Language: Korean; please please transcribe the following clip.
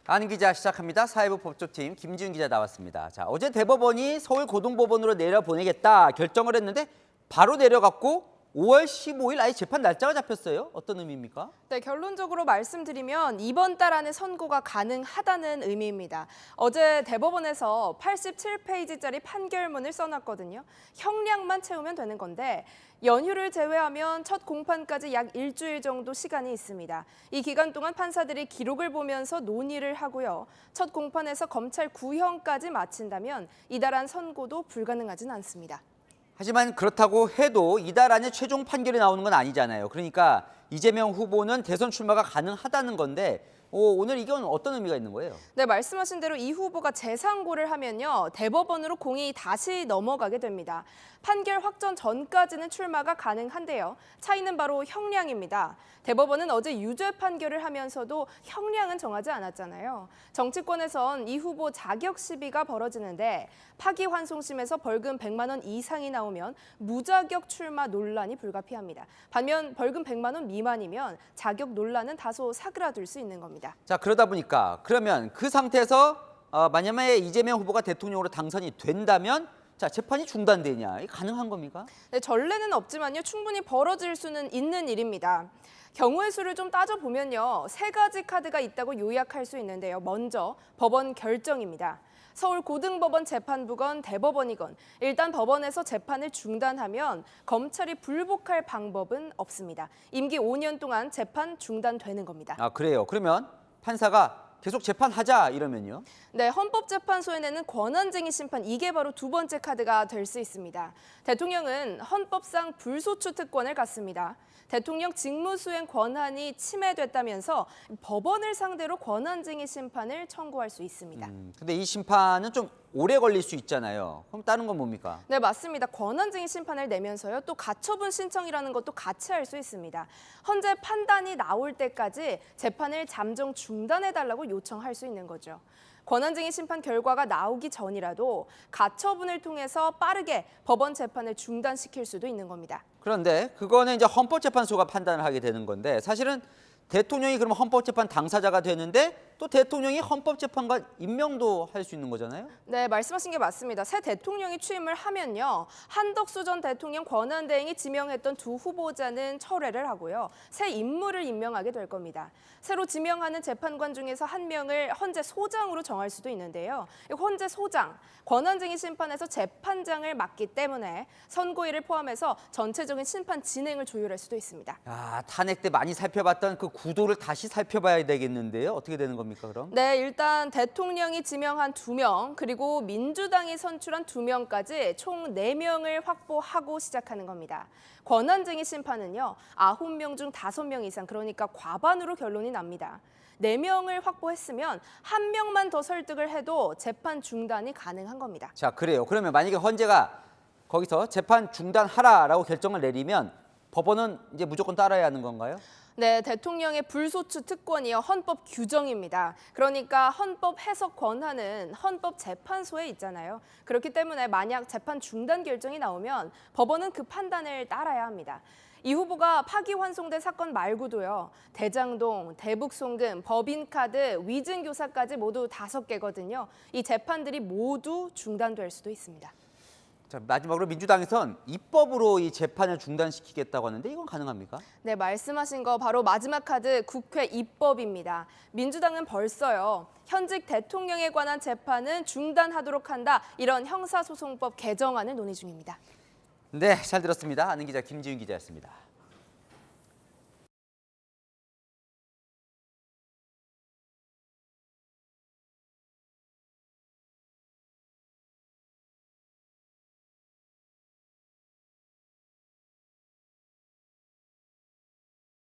아는 기자 시작합니다. 사회부 법조팀 김지윤 기자 나왔습니다. 자, 어제 대법원이 서울고등법원으로 내려보내겠다 결정을 했는데 바로 내려갔고 5월 15일 아예 재판 날짜가 잡혔어요. 어떤 의미입니까? 네, 결론적으로 말씀드리면 이번 달 안에 선고가 가능하다는 의미입니다. 어제 대법원에서 87페이지짜리 판결문을 써놨거든요. 형량만 채우면 되는 건데 연휴를 제외하면 첫 공판까지 약 일주일 정도 시간이 있습니다. 이 기간 동안 판사들이 기록을 보면서 논의를 하고요. 첫 공판에서 검찰 구형까지 마친다면 이달 안 선고도 불가능하진 않습니다. 하지만 그렇다고 해도 이달 안에 최종 판결이 나오는 건 아니잖아요. 그러니까 이재명 후보는 대선 출마가 가능하다는 건데 오늘 이건 어떤 의미가 있는 거예요? 네, 말씀하신 대로 이 후보가 재상고를 하면요. 대법원으로 공이 다시 넘어가게 됩니다. 판결 확정 전까지는 출마가 가능한데요. 차이는 바로 형량입니다. 대법원은 어제 유죄 판결을 하면서도 형량은 정하지 않았잖아요. 정치권에선 이 후보 자격 시비가 벌어지는데 파기환송심에서 벌금 100만 원 이상이 나오면 무자격 출마 논란이 불가피합니다. 반면 벌금 100만 원 미만이면 자격 논란은 다소 사그라들 수 있는 겁니다. 자, 그러다 보니까 그러면 그 상태에서 만약에 이재명 후보가 대통령으로 당선이 된다면 자, 재판이 중단되냐? 이게 가능한 겁니까? 네, 전례는 없지만요. 충분히 벌어질 수는 있는 일입니다. 경우의 수를 좀 따져보면요. 3가지 카드가 있다고 요약할 수 있는데요. 먼저 법원 결정입니다. 서울고등법원 재판부건 대법원이건 일단 법원에서 재판을 중단하면 검찰이 불복할 방법은 없습니다. 임기 5년 동안 재판 중단되는 겁니다. 아, 그래요. 그러면 판사가 계속 재판하자 이러면요? 네, 헌법재판소에 내는 권한쟁의 심판, 이게 바로 두 번째 카드가 될 수 있습니다. 대통령은 헌법상 불소추 특권을 갖습니다. 대통령 직무수행 권한이 침해됐다면서 법원을 상대로 권한쟁의 심판을 청구할 수 있습니다. 근데 이 심판은 좀 오래 걸릴 수 있잖아요. 그럼 다른 건 뭡니까? 네, 맞습니다. 권한쟁의 심판을 내면서요. 또 가처분 신청이라는 것도 같이 할 수 있습니다. 헌재 판단이 나올 때까지 재판을 잠정 중단해달라고 요청할 수 있는 거죠. 권한쟁의 심판 결과가 나오기 전이라도 가처분을 통해서 빠르게 법원 재판을 중단시킬 수도 있는 겁니다. 그런데 그거는 이제 헌법재판소가 판단을 하게 되는 건데 사실은 대통령이 그러면 헌법재판 당사자가 되는데 또 대통령이 헌법재판관 임명도 할 수 있는 거잖아요? 네, 말씀하신 게 맞습니다. 새 대통령이 취임을 하면요. 한덕수 전 대통령 권한대행이 지명했던 두 후보자는 철회를 하고요. 새 인물을 임명하게 될 겁니다. 새로 지명하는 재판관 중에서 한 명을 헌재 소장으로 정할 수도 있는데요. 헌재 소장, 권한쟁의 심판에서 재판장을 맡기 때문에 선고일을 포함해서 전체적인 심판 진행을 조율할 수도 있습니다. 아, 탄핵 때 많이 살펴봤던 그 구도를 다시 살펴봐야 되겠는데요. 어떻게 되는 겁니까, 그럼? 네, 일단 대통령이 지명한 2명, 그리고 민주당이 선출한 2명까지 총 4명을 확보하고 시작하는 겁니다. 권한쟁의 심판은요, 9명 중 5명 이상, 그러니까 과반으로 결론이 납니다. 4명을 확보했으면 1명만 더 설득을 해도 재판 중단이 가능한 겁니다. 자, 그래요. 그러면 만약에 헌재가 거기서 재판 중단하라라고 결정을 내리면 법원은 이제 무조건 따라야 하는 건가요? 네, 대통령의 불소추 특권이요. 헌법 규정입니다. 그러니까 헌법 해석 권한은 헌법재판소에 있잖아요. 그렇기 때문에 만약 재판 중단 결정이 나오면 법원은 그 판단을 따라야 합니다. 이 후보가 파기환송된 사건 말고도요. 대장동, 대북송금, 법인카드, 위증교사까지 모두 5개거든요. 이 재판들이 모두 중단될 수도 있습니다. 자, 마지막으로 민주당에선 입법으로 이 재판을 중단시키겠다고 하는데 이건 가능합니까? 네, 말씀하신 거 바로 마지막 카드 국회 입법입니다. 민주당은 벌써요. 현직 대통령에 관한 재판은 중단하도록 한다. 이런 형사소송법 개정안을 논의 중입니다. 네, 잘 들었습니다. 아는 기자 김지윤 기자였습니다.